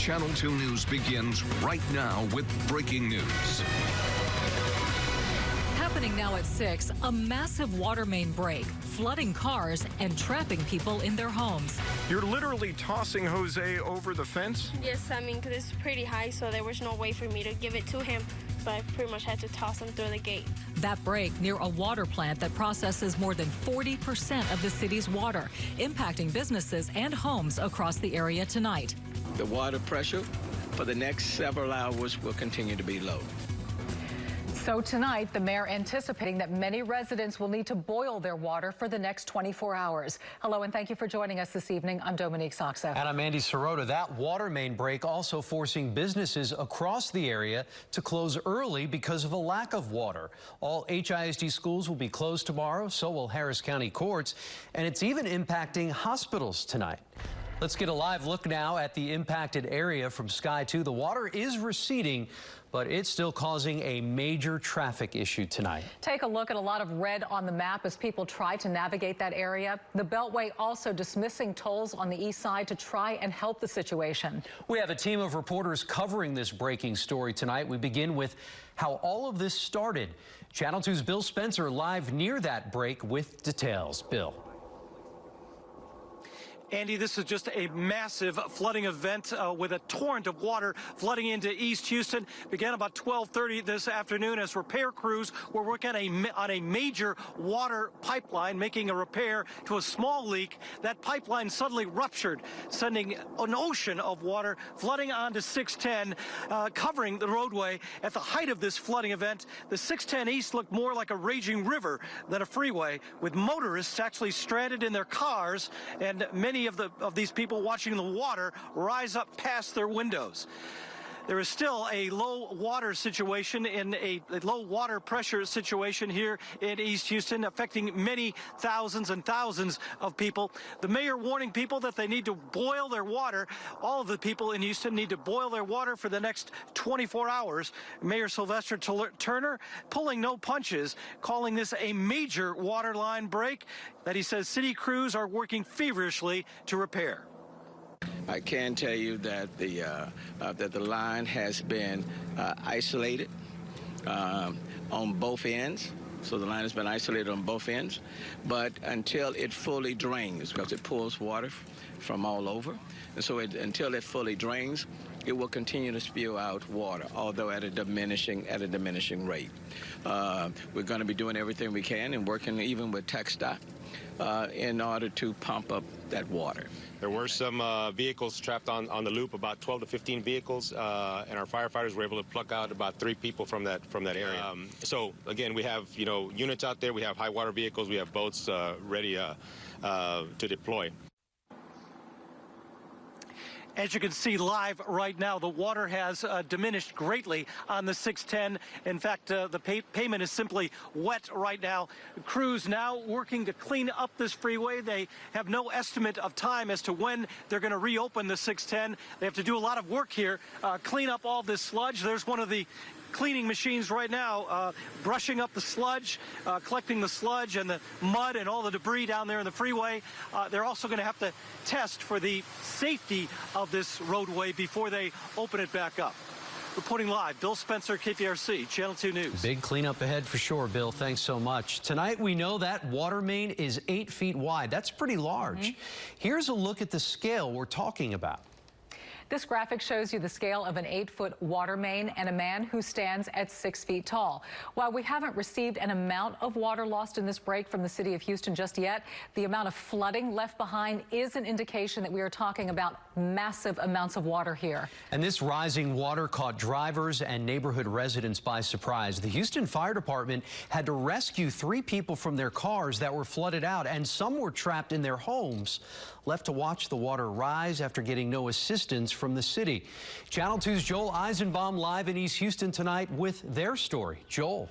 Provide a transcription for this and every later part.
Channel 2 News begins right now with breaking news. Happening now at 6, a massive water main break, flooding cars and trapping people in their homes. You're literally tossing Jose over the fence? Yes, I mean, because it's pretty high, so there was no way for me to give it to him. But I pretty much had to toss him through the gate. That break near a water plant that processes more than 40% of the city's water, impacting businesses and homes across the area tonight. The water pressure for the next several hours will continue to be low. So tonight, the mayor anticipating that many residents will need to boil their water for the next 24 hours. Hello, and thank you for joining us this evening. I'm Dominique Saxa. And I'm Andy Sirota. That water main break also forcing businesses across the area to close early because of a lack of water. All HISD schools will be closed tomorrow, so will Harris County courts, and it's even impacting hospitals tonight. Let's get a live look now at the impacted area from Sky 2. The water is receding, but it's still causing a major traffic issue tonight. Take a look at a lot of red on the map as people try to navigate that area. The Beltway also dismissing tolls on the east side to try and help the situation. We have a team of reporters covering this breaking story tonight. We begin with how all of this started. Channel 2's Bill Spencer live near that break with details. Bill. Andy, this is just a massive flooding event with a torrent of water flooding into East Houston. Began about 12:30 this afternoon as repair crews were working on a major water pipeline, making a repair to a small leak. That pipeline suddenly ruptured, sending an ocean of water flooding onto 610, covering the roadway. At the height of this flooding event, the 610 East looked more like a raging river than a freeway, with motorists actually stranded in their cars and many of these people watching the water rise up past their windows. There is still a low water situation in a low water pressure situation here in East Houston, affecting many thousands and thousands of people. The mayor warning people that they need to boil their water. All of the people in Houston need to boil their water for the next 24 hours. Mayor Sylvester Turner pulling no punches, calling this a major water line break that he says city crews are working feverishly to repair. I can tell you that the line has been isolated on both ends. So the line has been isolated on both ends, but until it fully drains, because it pulls water from all over, and so until it fully drains, it will continue to spew out water, although at a diminishing rate. We're going to be doing everything we can and working even with TxDOT in order to pump up that water. There were some vehicles trapped on the loop, about 12 to 15 vehicles, and our firefighters were able to pluck out about 3 people from that area. So again, we have units out there. We have high water vehicles. We have boats ready to deploy. As you can see live right now, the water has diminished greatly on the 610. In fact, the pavement is simply wet right now. Crews now working to clean up this freeway. They have no estimate of time as to when they're going to reopen the 610. They have to do a lot of work here, clean up all this sludge. There's one of the cleaning machines right now, brushing up the sludge, collecting the sludge and the mud and all the debris down there in the freeway. They're also going to have to test for the safety of this roadway before they open it back up. Reporting live, Bill Spencer, KPRC, Channel 2 News. Big cleanup ahead for sure, Bill. Thanks so much. Tonight, we know that water main is 8 feet wide. That's pretty large. Here's a look at the scale we're talking about. This graphic shows you the scale of an 8-foot water main and a man who stands at 6 feet tall. While we haven't received an amount of water lost in this break from the city of Houston just yet, the amount of flooding left behind is an indication that we are talking about massive amounts of water here. And this rising water caught drivers and neighborhood residents by surprise. The Houston Fire Department had to rescue 3 people from their cars that were flooded out, and some were trapped in their homes, left to watch the water rise after getting no assistance from the city. Channel 2's Joel Eisenbaum live in East Houston tonight with their story. Joel.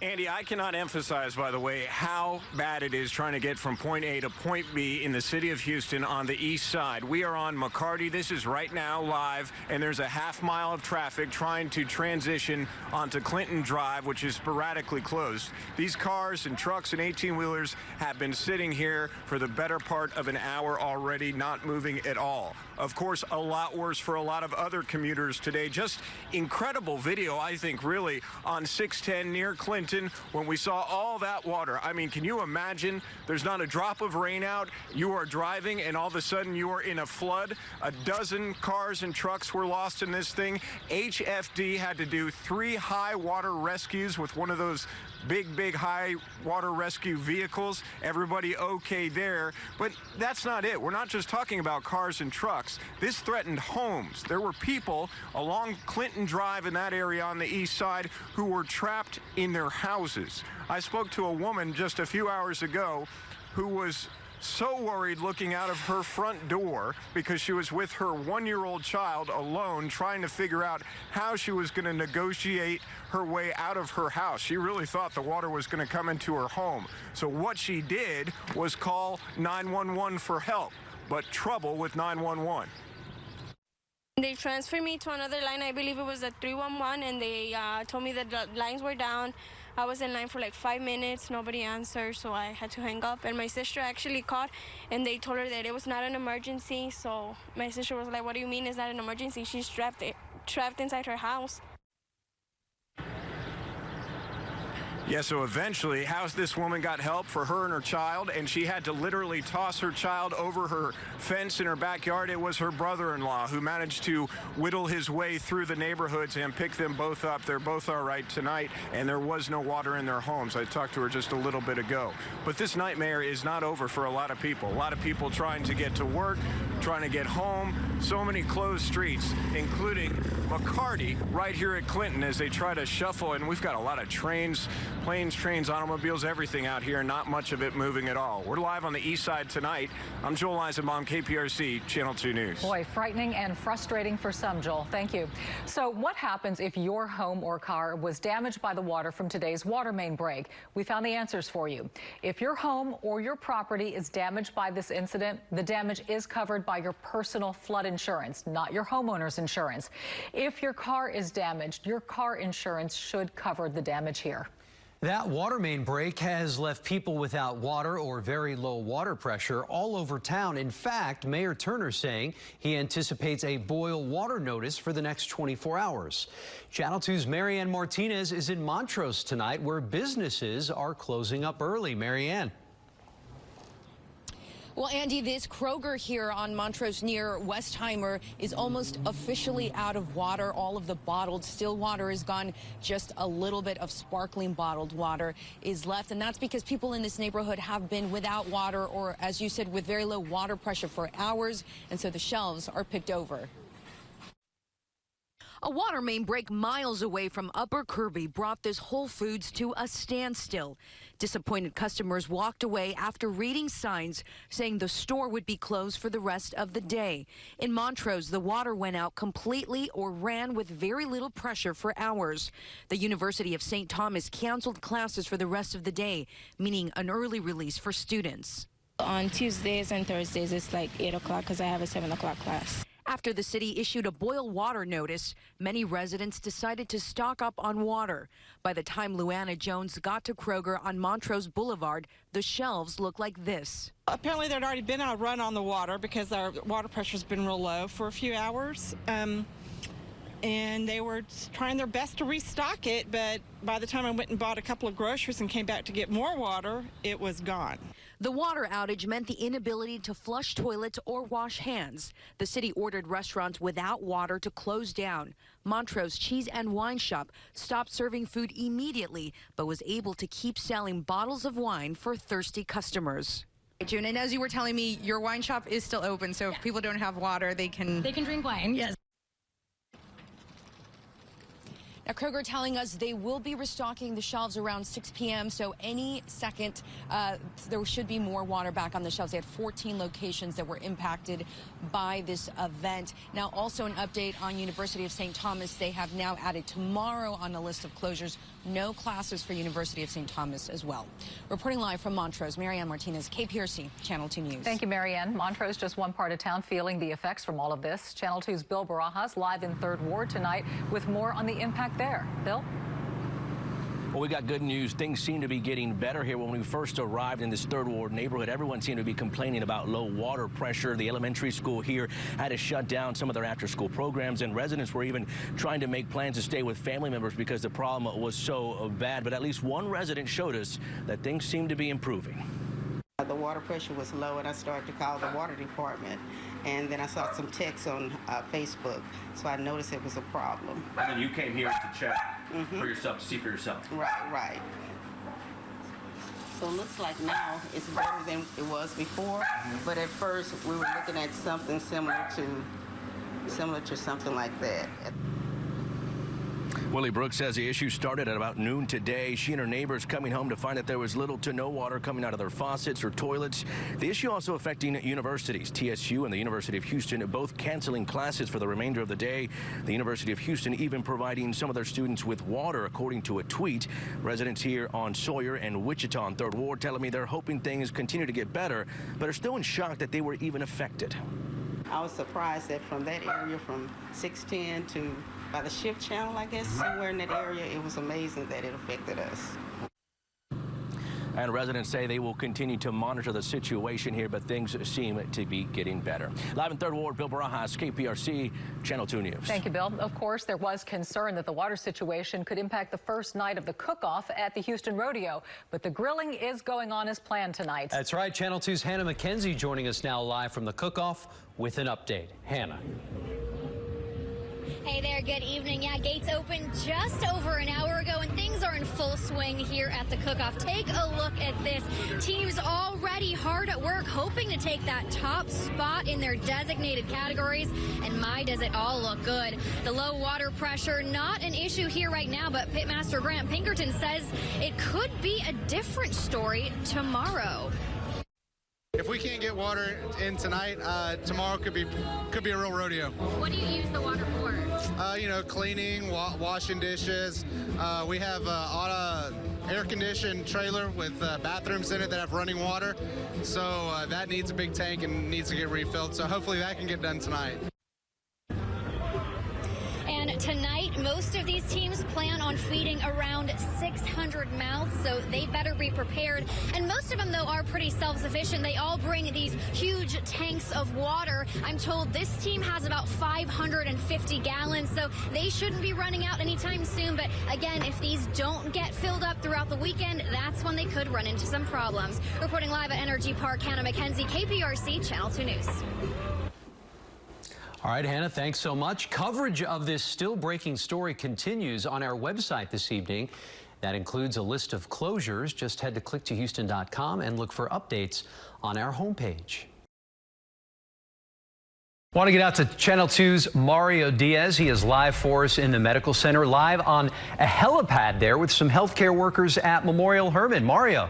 Andy, I cannot emphasize, by the way, how bad it is trying to get from point A to point B in the city of Houston on the east side. We are on McCarty. This is right now live, and there's a half-mile of traffic trying to transition onto Clinton Drive, which is sporadically closed. These cars and trucks and 18-wheelers have been sitting here for the better part of an hour already, not moving at all. Of course, a lot worse for a lot of other commuters today. Just incredible video, I think, really, on 610 near Clinton when we saw all that water. I mean, can you imagine? There's not a drop of rain out. You are driving, and all of a sudden you are in a flood. A dozen cars and trucks were lost in this thing. HFD had to do 3 high water rescues with one of those big high water rescue vehicles. Everybody okay there, but that's not it. We're not just talking about cars and trucks. This threatened homes. There were people along Clinton Drive in that area on the east side who were trapped in their houses. I spoke to a woman just a few hours ago who was so worried looking out of her front door because she was with her 1-year-old child alone trying to figure out how she was going to negotiate her way out of her house. She really thought the water was going to come into her home. So what she did was call 911 for help, but trouble with 911. They transferred me to another line. I believe it was a 311, and they told me that the lines were down. I was in line for like 5 minutes. Nobody answered, so I had to hang up. And my sister actually called, and they told her that it was not an emergency. So my sister was like, "What do you mean it's not an emergency? She's trapped inside her house." Yeah, so eventually, how this woman got help for her and her child, and she had to literally toss her child over her fence in her backyard. It was her brother-in-law who managed to whittle his way through the neighborhoods and pick them both up. They're both all right tonight, and there was no water in their homes. I talked to her just a little bit ago. But this nightmare is not over for a lot of people. A lot of people trying to get to work, trying to get home. So many closed streets, including McCarty right here at Clinton as they try to shuffle. And we've got a lot of trains, planes, trains, automobiles, everything out here, not much of it moving at all. We're live on the east side tonight. I'm Joel Eisenbaum, KPRC, Channel 2 News. Boy, frightening and frustrating for some, Joel. Thank you. So what happens if your home or car was damaged by the water from today's water main break? We found the answers for you. If your home or your property is damaged by this incident, the damage is covered by your personal flood insurance, not your homeowner's insurance. If your car is damaged, your car insurance should cover the damage here. That water main break has left people without water or very low water pressure all over town. In fact, Mayor Turner saying he anticipates a boil water notice for the next 24 hours. Channel 2's Marianne Martinez is in Montrose tonight, where businesses are closing up early. Marianne. Well, Andy, this Kroger here on Montrose near Westheimer is almost officially out of water. All of the bottled still water is gone. Just a little bit of sparkling bottled water is left. And that's because people in this neighborhood have been without water or, as you said, with very low water pressure for hours. And so the shelves are picked over. A water main break miles away from Upper Kirby brought this Whole Foods to a standstill. Disappointed customers walked away after reading signs saying the store would be closed for the rest of the day. In Montrose, the water went out completely or ran with very little pressure for hours. The University of St. Thomas canceled classes for the rest of the day, meaning an early release for students. On Tuesdays and Thursdays, it's like 8 o'clock because I have a 7 o'clock class. After the city issued a boil water notice, many residents decided to stock up on water. By the time Luana Jones got to Kroger on Montrose Boulevard, the shelves looked like this. Apparently there'd already been a run on the water because our water pressure's been real low for a few hours. And they were trying their best to restock it, but by the time I went and bought a couple of groceries and came back to get more water, it was gone. The water outage meant the inability to flush toilets or wash hands. The city ordered restaurants without water to close down. Montrose Cheese and Wine Shop stopped serving food immediately, but was able to keep selling bottles of wine for thirsty customers. June, and as you were telling me, your wine shop is still open, so if people don't have water, they can drink wine. Yes. Now, Kroger telling us they will be restocking the shelves around 6 p.m., so any second there should be more water back on the shelves. They had 14 locations that were impacted by this event. Now, also an update on University of St. Thomas. They have now added tomorrow on the list of closures no classes for University of St. Thomas as well. Reporting live from Montrose, Marianne Martinez, KPRC, Channel 2 News. Thank you, Marianne. Montrose, just one part of town feeling the effects from all of this. Channel 2's Bill Barajas live in 3rd Ward tonight with more on the impact there. Bill? Well, we got good news. Things seem to be getting better here. When we first arrived in this 3rd Ward neighborhood, everyone seemed to be complaining about low water pressure. The elementary school here had to shut down some of their after-school programs, and residents were even trying to make plans to stay with family members because the problem was so bad. But at least one resident showed us that things seem to be improving. The water pressure was low, and I started to call the water department, and then I saw some texts on Facebook, so I noticed it was a problem. And then you came here to check for yourself, to see for yourself. Right. So it looks like now it's better than it was before, but at first we were looking at something similar to something like that. Willie Brooks says the issue started at about noon today. She and her neighbors coming home to find that there was little to no water coming out of their faucets or toilets. The issue also affecting universities. TSU and the University of Houston both canceling classes for the remainder of the day. The University of Houston even providing some of their students with water, according to a tweet. Residents here on Sawyer and Wichita in 3rd Ward telling me they're hoping things continue to get better, but are still in shock that they were even affected. I was surprised that from that area, from 610 to by the shift channel, I guess, somewhere in that area, it was amazing that it affected us. And residents say they will continue to monitor the situation here, but things seem to be getting better. Live in 3rd Ward, Bill Barajas, KPRC, Channel 2 News. Thank you, Bill. Of course, there was concern that the water situation could impact the first night of the cook-off at the Houston Rodeo, but the grilling is going on as planned tonight. That's right. Channel 2's Hannah McKenzie joining us now live from the cook-off with an update. Hannah. Hey there, good evening. Yeah, gates opened just over an hour ago, and things are in full swing here at the cook-off. Take a look at this. Teams already hard at work, hoping to take that top spot in their designated categories, and my, does it all look good. The low water pressure, not an issue here right now, but Pitmaster Grant Pinkerton says it could be a different story tomorrow. If we can't get water in tonight, tomorrow could be a real rodeo. What do you use the water for? Cleaning, washing dishes. We have an air-conditioned trailer with bathrooms in it that have running water. So that needs a big tank and needs to get refilled. So hopefully that can get done tonight. And tonight, most of these teams plan on feeding around 600 mouths, so they better be prepared. And most of them, though, are pretty self-sufficient. They all bring these huge tanks of water. I'm told this team has about 550 gallons, so they shouldn't be running out anytime soon. But again, if these don't get filled up throughout the weekend, that's when they could run into some problems. Reporting live at Energy Park, Hannah McKenzie, KPRC, Channel 2 News. All right, Hannah, thanks so much. Coverage of this still breaking story continues on our website this evening. That includes a list of closures. Just head to click2houston.com and look for updates on our homepage. Want to get out to Channel 2's Mario Diaz. He is live for us in the medical center, live on a helipad there with some healthcare workers at Memorial Hermann. Mario.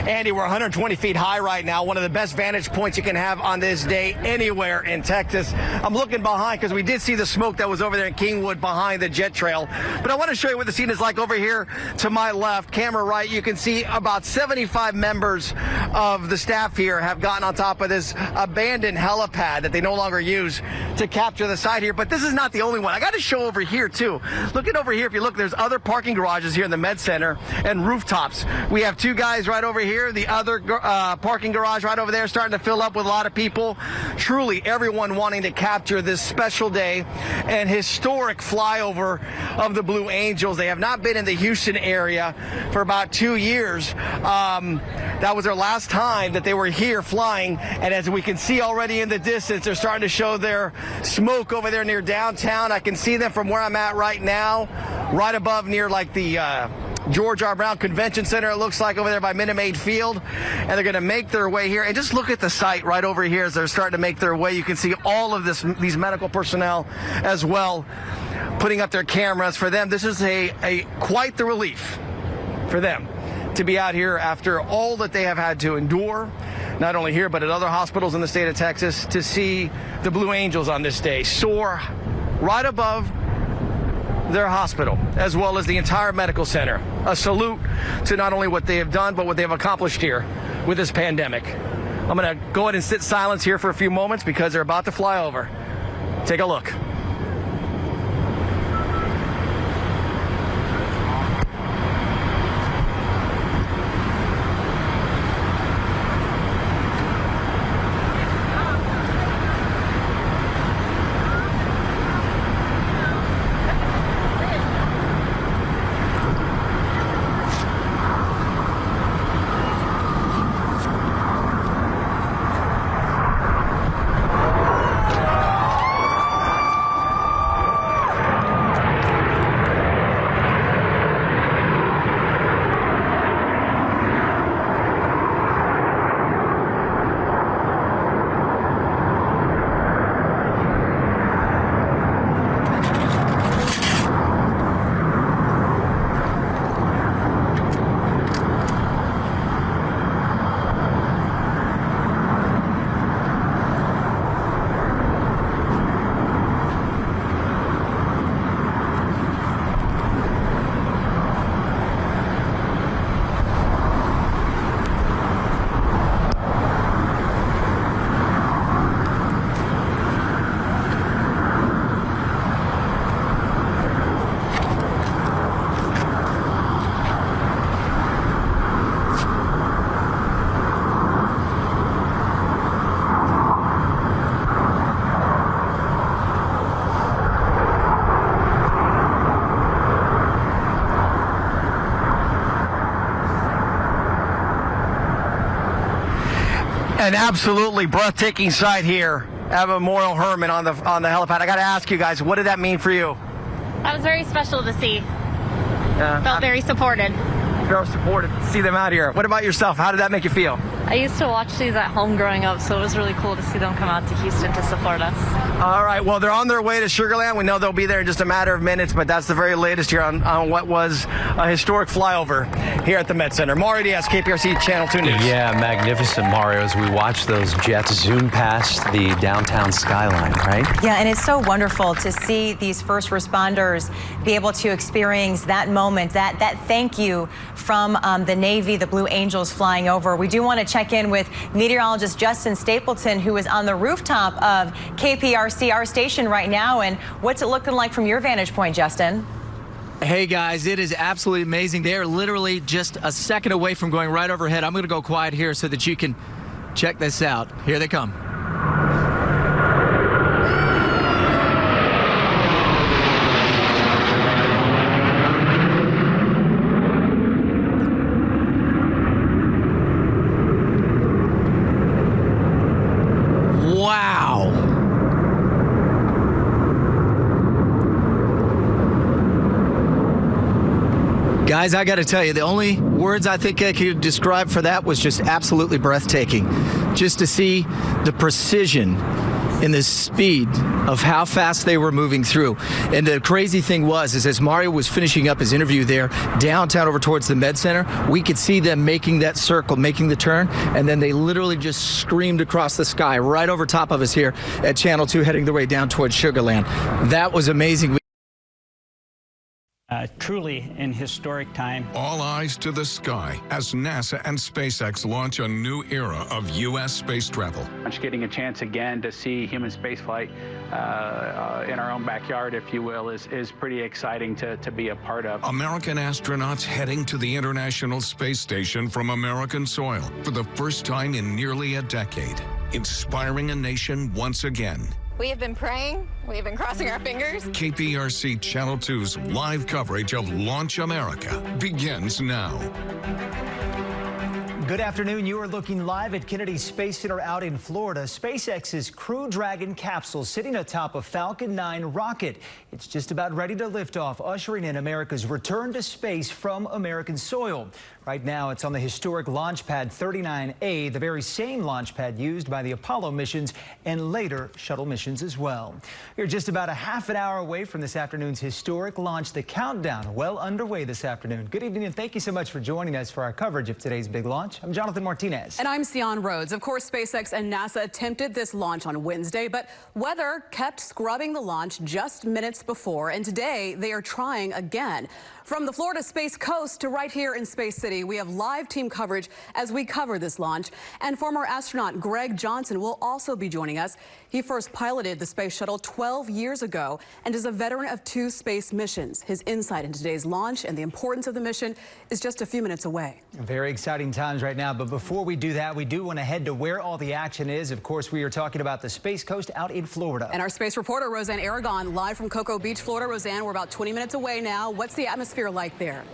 Andy, we're 120 feet high right now, one of the best vantage points you can have on this day anywhere in Texas. I'm looking behind because we did see the smoke that was over there in Kingwood behind the jet trail. But I want to show you what the scene is like over here to my left. Camera right, you can see about 75 members of the staff here have gotten on top of this abandoned helipad that they no longer use to capture the site here. But this is not the only one. I got to show over here, too. Look at over here. If you look, there's other parking garages here in the Med Center and rooftops. We have two guys right over here. The other parking garage right over there starting to fill up with a lot of people. Truly everyone wanting to capture this special day and historic flyover of the Blue Angels. They have not been in the Houston area for about 2 years. That was their last time that they were here flying. And as we can see already in the distance, they're starting to show their smoke over there near downtown. I can see them from where I'm at right now, right above near like the George R. Brown Convention Center, it looks like, over there by Minute Maid Field. And they're going to make their way here. And just look at the site right over here as they're starting to make their way. You can see all of these medical personnel as well putting up their cameras. For them, this is a quite the relief for them to be out here after all that they have had to endure, not only here but at other hospitals in the state of Texas, to see the Blue Angels on this day soar right above their hospital, as well as the entire medical center. A salute to not only what they have done, but what they have accomplished here with this pandemic. I'm going to go ahead and sit in silence here for a few moments because they're about to fly over. Take a look. An absolutely breathtaking sight here at Memorial Hermann on the helipad. I got to ask you guys, what did that mean for you? That was very special to see. Felt very supported. Very supported to see them out here. What about yourself? How did that make you feel? I used to watch these at home growing up, so it was really cool to see them come out to Houston to support us. All right, well, they're on their way to Sugar Land. We know they'll be there in just a matter of minutes, but that's the very latest here on what was a historic flyover here at the Med Center. Mario Diaz, KPRC Channel 2 News. Yeah, magnificent, Mario, as we watch those jets zoom past the downtown skyline, right? Yeah, and it's so wonderful to see these first responders be able to experience that moment, that thank you from the Navy, the Blue Angels flying over. We do want to check in with meteorologist Justin Stapleton, who is on the rooftop of KPRC, our station right now. And what's it looking like from your vantage point, Justin? Hey guys, it is absolutely amazing. They are literally just a second away from going right overhead. I'm going to go quiet here so that you can check this out. Here they come. Wow. Guys, I got to tell you, the only words I think I could describe for that was just absolutely breathtaking. Just to see the precision and the speed of how fast they were moving through. And the crazy thing was, is as Mario was finishing up his interview there downtown over towards the Med Center, we could see them making that circle, making the turn, and then they literally just screamed across the sky right over top of us here at Channel 2, heading their way down towards Sugar Land. That was amazing. Truly an historic time. All eyes to the sky as NASA and SpaceX launch a new era of U.S. space travel. Getting a chance again to see human spaceflight in our own backyard, if you will, is pretty exciting to be a part of. American astronauts heading to the International Space Station from American soil for the first time in nearly a decade, inspiring a nation once again. We have been praying. We have been crossing our fingers. KPRC Channel 2's live coverage of Launch America begins now. Good afternoon. You are looking live at Kennedy Space Center out in Florida. SpaceX's Crew Dragon capsule sitting atop a Falcon 9 rocket. It's just about ready to lift off, ushering in America's return to space from American soil. Right now, it's on the historic launch pad 39A, the very same launch pad used by the Apollo missions and later shuttle missions as well. We're just about a half an hour away from this afternoon's historic launch. The countdown well underway this afternoon. Good evening, and thank you so much for joining us for our coverage of today's big launch. I'm Jonathan Martinez. And I'm Sion Rhodes. Of course, SpaceX and NASA attempted this launch on Wednesday, but weather kept scrubbing the launch just minutes before, and today they are trying again. From the Florida Space Coast to right here in Space City, we have live team coverage as we cover this launch. And former astronaut Greg Johnson will also be joining us. He first piloted the space shuttle 12 years ago and is a veteran of 2 space missions. His insight into today's launch and the importance of the mission is just a few minutes away. Very exciting times right now, but before we do that, we do want to head to where all the action is. Of course, we are talking about the Space Coast out in Florida. And our space reporter, Roseanne Aragon, live from Cocoa Beach, Florida. Roseanne, we're about 20 minutes away now. What's the atmosphere like there?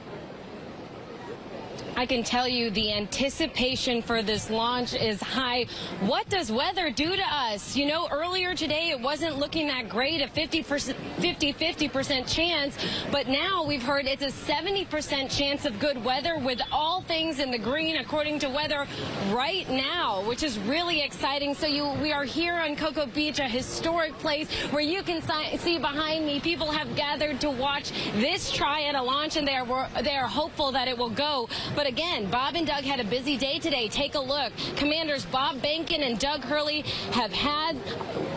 I can tell you the anticipation for this launch is high. What does weather do to us? You know, earlier today it wasn't looking that great, a 50% chance, but now we've heard it's a 70% chance of good weather with all things in the green according to weather right now, which is really exciting. So we are here on Cocoa Beach, a historic place where you can see behind me people have gathered to watch this try at a launch, and they are hopeful that it will go. But again, Bob and Doug had a busy day today. Take a look. Commanders Bob Behnken and Doug Hurley have had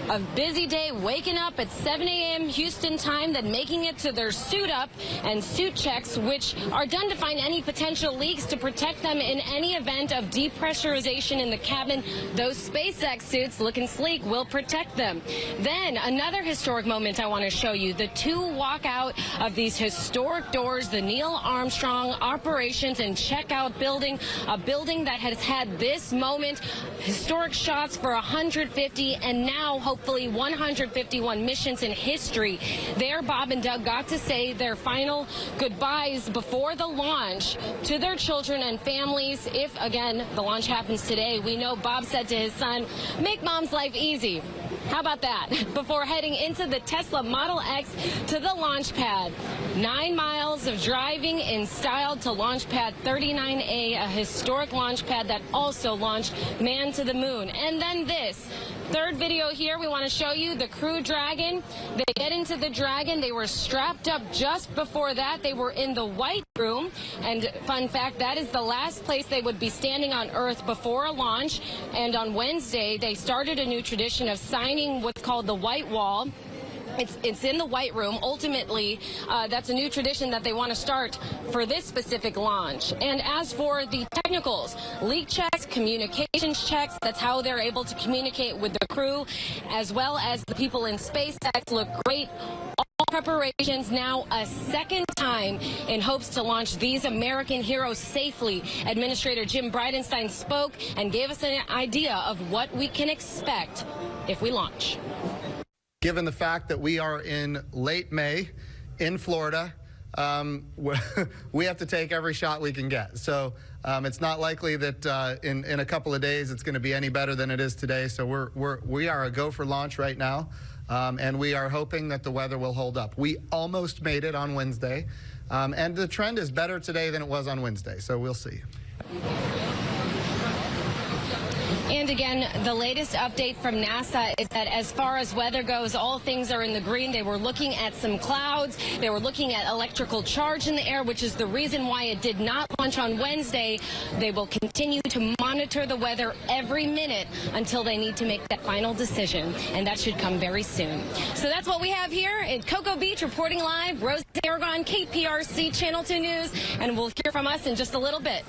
a busy day waking up at 7 a.m. Houston time, then making it to their suit up and suit checks, which are done to find any potential leaks to protect them in any event of depressurization in the cabin. Those SpaceX suits, looking sleek, will protect them. Then another historic moment I want to show you. The 2 walk out of these historic doors, the Neil Armstrong Operations and Checkout building, a building that has had this moment, historic shots for 150 and now hopefully 151 missions in history. There, Bob and Doug got to say their final goodbyes before the launch to their children and families. If, again, the launch happens today, we know Bob said to his son, "Make mom's life easy." How about that? Before heading into the Tesla Model X to the launch pad. 9 miles of driving in style to launch pad 39A, a historic launch pad that also launched man to the moon. And then this. Third video here, we want to show you the Crew Dragon. They get into the Dragon. They were strapped up just before that. They were in the White Room. And fun fact, that is the last place they would be standing on Earth before a launch. And on Wednesday, they started a new tradition of signing what's called the White Wall. It's in the White Room. Ultimately, that's a new tradition that they want to start for this specific launch. And as for the technicals, leak checks, communications checks, that's how they're able to communicate with the crew, as well as the people in SpaceX look great. All preparations now a second time in hopes to launch these American heroes safely. Administrator Jim Bridenstine spoke and gave us an idea of what we can expect if we launch. Given the fact that we are in late May in Florida, we have to take every shot we can get. So it's not likely that in a couple of days it's going to be any better than it is today. So we are a go for launch right now, and we are hoping that the weather will hold up. We almost made it on Wednesday, and the trend is better today than it was on Wednesday. So we'll see. And again, the latest update from NASA is that as far as weather goes, all things are in the green. They were looking at some clouds. They were looking at electrical charge in the air, which is the reason why it did not launch on Wednesday. They will continue to monitor the weather every minute until they need to make that final decision, and that should come very soon. So that's what we have here in Cocoa Beach, reporting live. Roseanne Aragon, KPRC Channel 2 News, and we'll hear from us in just a little bit.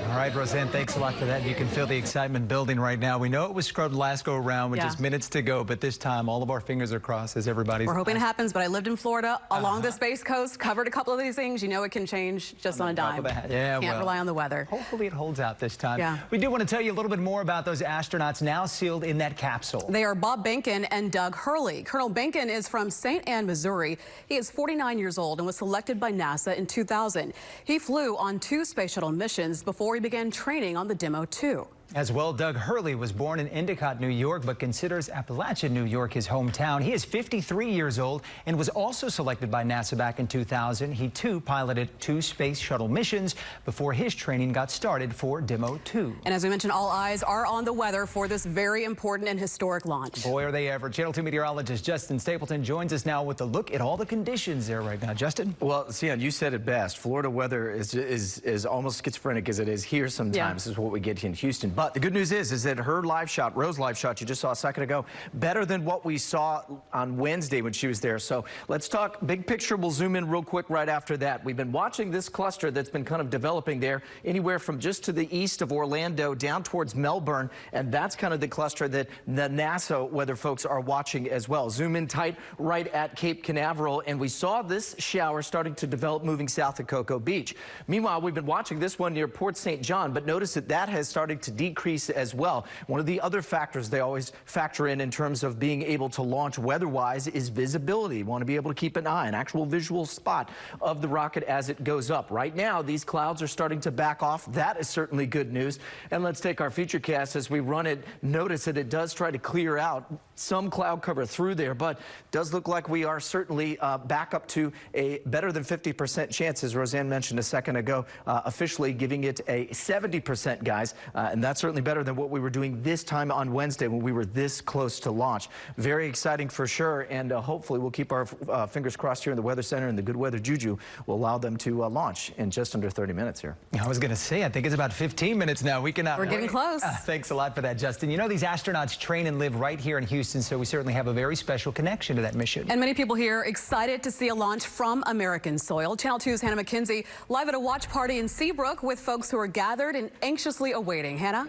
All right, Roseanne, thanks a lot for that. You can feel the excitement building right now. We know it was scrubbed last go around with just minutes to go, but this time all of our fingers are crossed as everybody's. We're hoping it happens, but I lived in Florida along the Space Coast, covered a couple of these things. You know it can change just on a dime. Yeah, Can't rely on the weather. Hopefully it holds out this time. Yeah. We do want to tell you a little bit more about those astronauts now sealed in that capsule. They are Bob Behnken and Doug Hurley. Colonel Behnken is from St. Ann, Missouri. He is 49 years old and was selected by NASA in 2000. He flew on 2 space shuttle missions before he began training on the Demo 2. As well, Doug Hurley was born in Endicott, New York, but considers Appalachian, New York his hometown. He is 53 years old and was also selected by NASA back in 2000. He, too, piloted 2 space shuttle missions before his training got started for Demo 2. And as we mentioned, all eyes are on the weather for this very important and historic launch. Boy, are they ever. Channel 2 meteorologist Justin Stapleton joins us now with a look at all the conditions there right now. Justin? Well, Sian, you said it best. Florida weather is almost schizophrenic as it is here sometimes, is what we get in Houston. But the good news is that her live shot, Rose's live shot you just saw a second ago, better than what we saw on Wednesday when she was there. So let's talk big picture. We'll zoom in real quick right after that. We've been watching this cluster that's been kind of developing there, anywhere from just to the east of Orlando down towards Melbourne, and that's kind of the cluster that the NASA weather folks are watching as well. Zoom in tight right at Cape Canaveral, and we saw this shower starting to develop moving south of Cocoa Beach. Meanwhile, we've been watching this one near Port St. John, but notice that has started to decrease as well. One of the other factors they always factor in terms of being able to launch weather-wise is visibility. You want to be able to keep an eye, an actual visual spot of the rocket as it goes up. Right now, these clouds are starting to back off. That is certainly good news. And let's take our futurecast as we run it. Notice that it does try to clear out some cloud cover through there, but does look like we are certainly back up to a better than 50% chance, as Roseanne mentioned a second ago, officially giving it a 70%, guys. And that's certainly better than what we were doing this time on Wednesday when we were this close to launch. Very exciting for sure, and hopefully we'll keep our fingers crossed here in the Weather Center, and the good weather juju will allow them to launch in just under 30 minutes here. I was going to say, I think it's about 15 minutes now. We cannot We're getting close. Thanks a lot for that, Justin. You know, these astronauts train and live right here in Houston, so we certainly have a very special connection to that mission. And many people here excited to see a launch from American soil. Channel 2's Hannah McKenzie live at a watch party in Seabrook with folks who are gathered and anxiously awaiting. Hannah?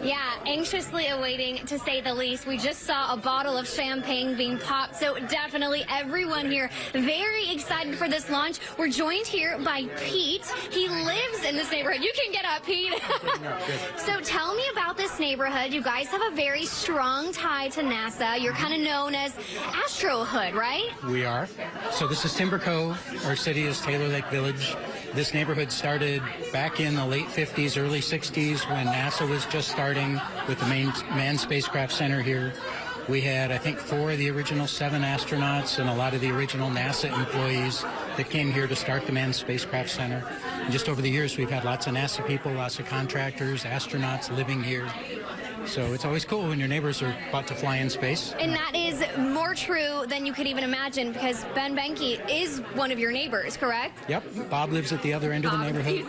Yeah, anxiously awaiting, to say the least. We just saw a bottle of champagne being popped, so definitely everyone here very excited for this launch. We're joined here by Pete. He lives in this neighborhood. You can get up, Pete. So tell me about this neighborhood. You guys have a very strong tie to NASA. You're kind of known as Astro Hood, right? We are. So this is Timber Cove. Our city is Taylor Lake Village. This neighborhood started back in the late 50s, early 60s when NASA was just starting with the main manned spacecraft center here. We had, I think, 4 of the original 7 astronauts and a lot of the original NASA employees that came here to start the manned spacecraft center. And just over the years, we've had lots of NASA people, lots of contractors, astronauts living here. So it's always cool when your neighbors are about to fly in space. And that is more true than you could even imagine, because Ben Benke is one of your neighbors, correct? Yep. Bob lives at the other end of the neighborhood.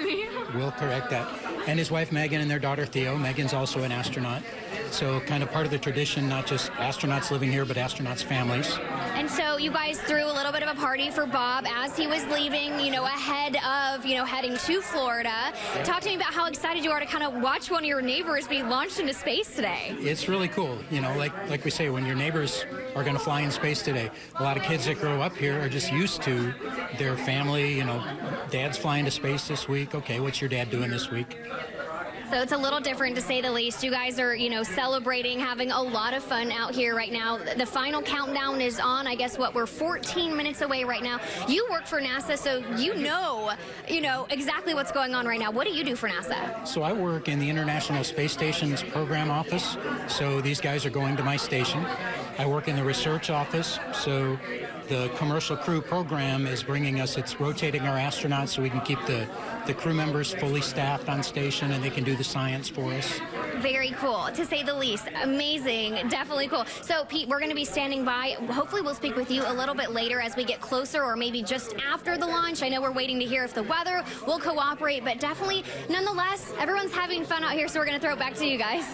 We'll correct that. And his wife Megan and their daughter Theo. Megan's also an astronaut. So kind of part of the tradition, not just astronauts living here, but astronauts' families. And so you guys threw a little bit of a party for Bob as he was leaving, you know, ahead of, you know, heading to Florida. Talk to me about how excited you are to kind of watch one of your neighbors be launched into space today. It's really cool. You know, like we say, when your neighbors are going to fly in space today, a lot of kids that grow up here are just used to their family, you know, dad's flying to space this week. Okay, what's your dad doing this week? So it's a little different, to say the least. You guys are, you know, celebrating, having a lot of fun out here right now. The final countdown is on. I guess, what, we're 14 minutes away right now. You work for NASA, so you know exactly what's going on right now. What do you do for NASA? So I work in the International Space Station's program office. So these guys are going to my station. I work in the research office. So the commercial crew program is bringing us, it's rotating our astronauts so we can keep the crew members fully staffed on station and they can do the science for us. Very cool, to say the least. Amazing, definitely cool. So Pete, we're going to be standing by. Hopefully we'll speak with you a little bit later as we get closer, or maybe just after the launch. I know we're waiting to hear if the weather will cooperate, but definitely, nonetheless, everyone's having fun out here, so we're going to throw it back to you guys.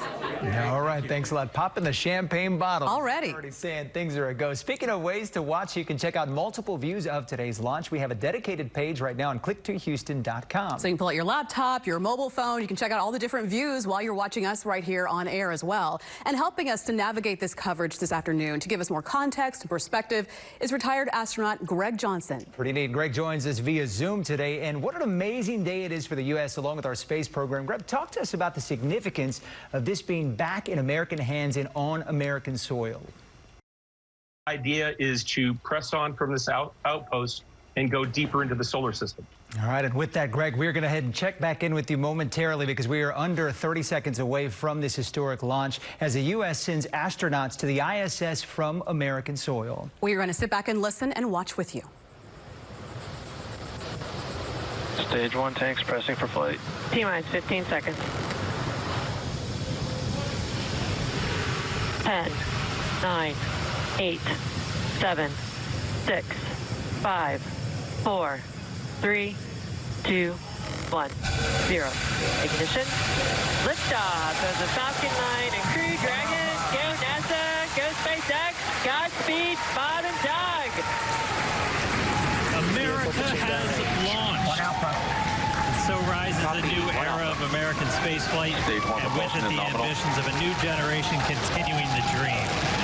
All right, thanks a lot. Popping the champagne bottle. Already saying things are a go. Speaking of ways to watch, you can check out multiple views of today's launch. We have a dedicated page right now on click2houston.com. So you can pull out your laptop, your mobile phone. You can check out all the different views while you're watching us right here on air as well. And helping us to navigate this coverage this afternoon to give us more context and perspective is retired astronaut Greg Johnson. Pretty neat. Greg joins us via Zoom today. And what an amazing day it is for the U.S. along with our space program. Greg, talk to us about the significance of this being back in American hands and on American soil. Idea is to press on from this outpost and go deeper into the solar system. All right, and with that, Greg, we're going to head and check back in with you momentarily because we are under 30 seconds away from this historic launch as the U.S. sends astronauts to the ISS from American soil. We are going to sit back and listen and watch with you. Stage 1 tanks pressing for flight. T-minus 15 seconds. 10, 9, 8, 7, 6, 5, 4, 3, 2, 1, 0. Ignition. Liftoff of the Falcon 9 and Crew Dragon. Go NASA. Go SpaceX. Godspeed, Bob and Doug. America has launched. So rises a new era of American spaceflight, and with it the ambitions of a new generation continuing the dream.